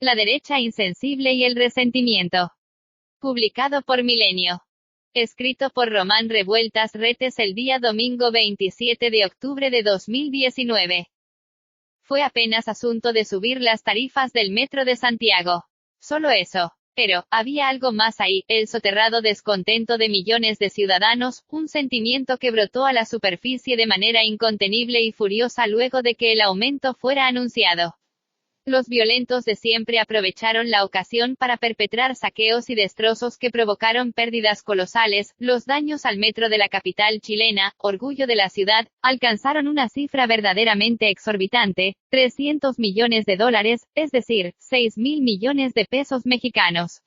La derecha insensible y el resentimiento. Publicado por Milenio. Escrito por Román Revueltas Retes el día domingo 27 de octubre de 2019. Fue apenas asunto de subir las tarifas del Metro de Santiago. Solo eso. Pero, había algo más ahí, el soterrado descontento de millones de ciudadanos, un sentimiento que brotó a la superficie de manera incontenible y furiosa luego de que el aumento fuera anunciado. Los violentos de siempre aprovecharon la ocasión para perpetrar saqueos y destrozos que provocaron pérdidas colosales. Los daños al metro de la capital chilena, orgullo de la ciudad, alcanzaron una cifra verdaderamente exorbitante, 300 millones de dólares, es decir, 6.000 millones de pesos mexicanos.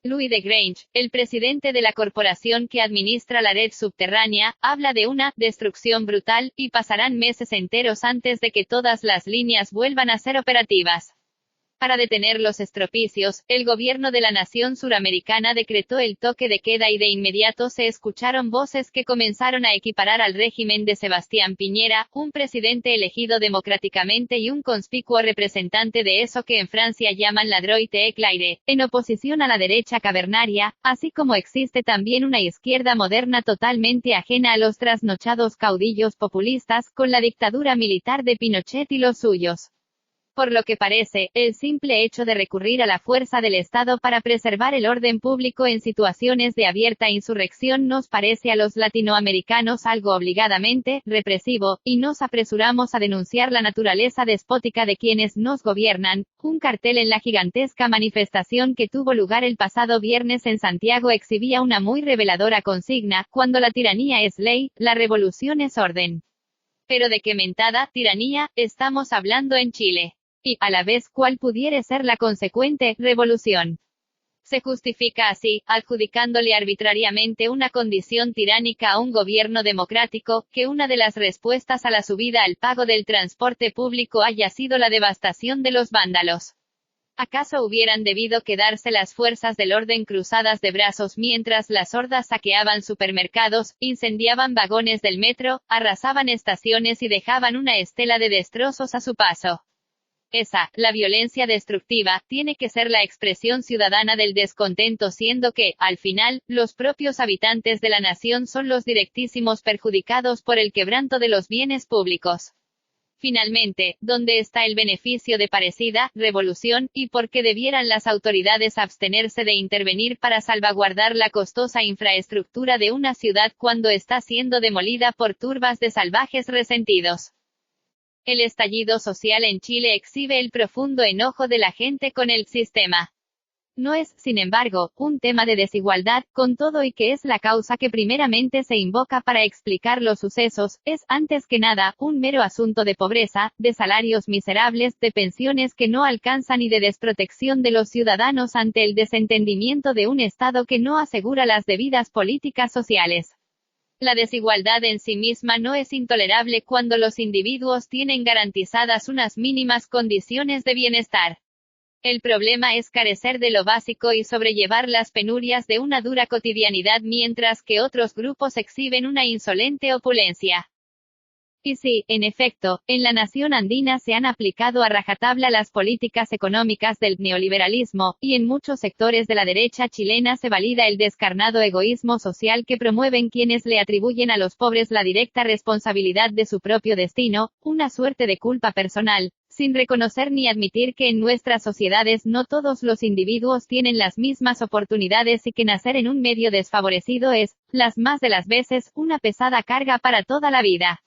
Louis de Grange, el presidente de la corporación que administra la red subterránea, habla de una destrucción brutal, y pasarán meses enteros antes de que todas las líneas vuelvan a ser operativas. Para detener los estropicios, el gobierno de la nación suramericana decretó el toque de queda y de inmediato se escucharon voces que comenzaron a equiparar al régimen de Sebastián Piñera, un presidente elegido democráticamente y un conspicuo representante de eso que en Francia llaman la droite éclairée, en oposición a la derecha cavernaria, así como existe también una izquierda moderna totalmente ajena a los trasnochados caudillos populistas, con la dictadura militar de Pinochet y los suyos. Por lo que parece, el simple hecho de recurrir a la fuerza del Estado para preservar el orden público en situaciones de abierta insurrección nos parece a los latinoamericanos algo obligadamente represivo, y nos apresuramos a denunciar la naturaleza despótica de quienes nos gobiernan. Un cartel en la gigantesca manifestación que tuvo lugar el pasado viernes en Santiago exhibía una muy reveladora consigna: cuando la tiranía es ley, la revolución es orden. Pero ¿de qué mentada tiranía estamos hablando en Chile? Y, a la vez, ¿cuál pudiera ser la consecuente revolución? Se justifica así, adjudicándole arbitrariamente una condición tiránica a un gobierno democrático, que una de las respuestas a la subida al pago del transporte público haya sido la devastación de los vándalos. ¿Acaso hubieran debido quedarse las fuerzas del orden cruzadas de brazos mientras las hordas saqueaban supermercados, incendiaban vagones del metro, arrasaban estaciones y dejaban una estela de destrozos a su paso? La violencia destructiva, tiene que ser la expresión ciudadana del descontento, siendo que, al final, los propios habitantes de la nación son los directísimos perjudicados por el quebranto de los bienes públicos. Finalmente, ¿dónde está el beneficio de parecida revolución, y por qué debieran las autoridades abstenerse de intervenir para salvaguardar la costosa infraestructura de una ciudad cuando está siendo demolida por turbas de salvajes resentidos? El estallido social en Chile exhibe el profundo enojo de la gente con el sistema. No es, sin embargo, un tema de desigualdad, con todo y que es la causa que primeramente se invoca para explicar los sucesos, es, antes que nada, un mero asunto de pobreza, de salarios miserables, de pensiones que no alcanzan y de desprotección de los ciudadanos ante el desentendimiento de un Estado que no asegura las debidas políticas sociales. La desigualdad en sí misma no es intolerable cuando los individuos tienen garantizadas unas mínimas condiciones de bienestar. El problema es carecer de lo básico y sobrellevar las penurias de una dura cotidianidad mientras que otros grupos exhiben una insolente opulencia. Y sí, en efecto, en la nación andina se han aplicado a rajatabla las políticas económicas del neoliberalismo, y en muchos sectores de la derecha chilena se valida el descarnado egoísmo social que promueven quienes le atribuyen a los pobres la directa responsabilidad de su propio destino, una suerte de culpa personal, sin reconocer ni admitir que en nuestras sociedades no todos los individuos tienen las mismas oportunidades y que nacer en un medio desfavorecido es, las más de las veces, una pesada carga para toda la vida.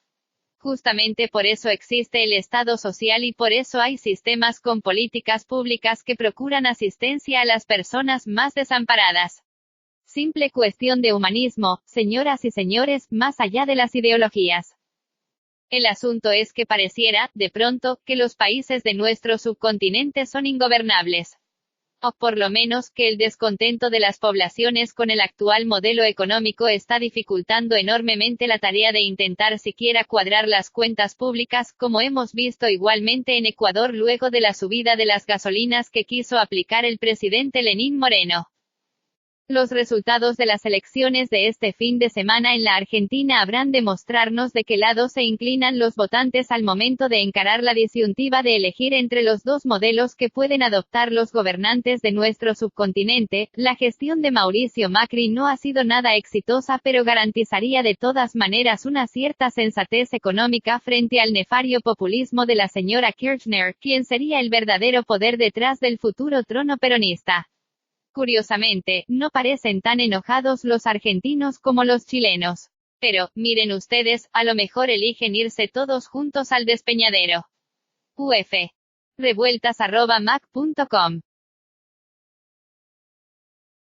Justamente por eso existe el Estado social y por eso hay sistemas con políticas públicas que procuran asistencia a las personas más desamparadas. Simple cuestión de humanismo, señoras y señores, más allá de las ideologías. El asunto es que pareciera, de pronto, que los países de nuestro subcontinente son ingobernables. O por lo menos que el descontento de las poblaciones con el actual modelo económico está dificultando enormemente la tarea de intentar siquiera cuadrar las cuentas públicas, como hemos visto igualmente en Ecuador luego de la subida de las gasolinas que quiso aplicar el presidente Lenín Moreno. Los resultados de las elecciones de este fin de semana en la Argentina habrán de mostrarnos de qué lado se inclinan los votantes al momento de encarar la disyuntiva de elegir entre los dos modelos que pueden adoptar los gobernantes de nuestro subcontinente. La gestión de Mauricio Macri no ha sido nada exitosa, pero garantizaría de todas maneras una cierta sensatez económica frente al nefario populismo de la señora Kirchner, quien sería el verdadero poder detrás del futuro trono peronista. Curiosamente, no parecen tan enojados los argentinos como los chilenos. Pero, miren ustedes, a lo mejor eligen irse todos juntos al despeñadero. UF. Revueltas@mac.com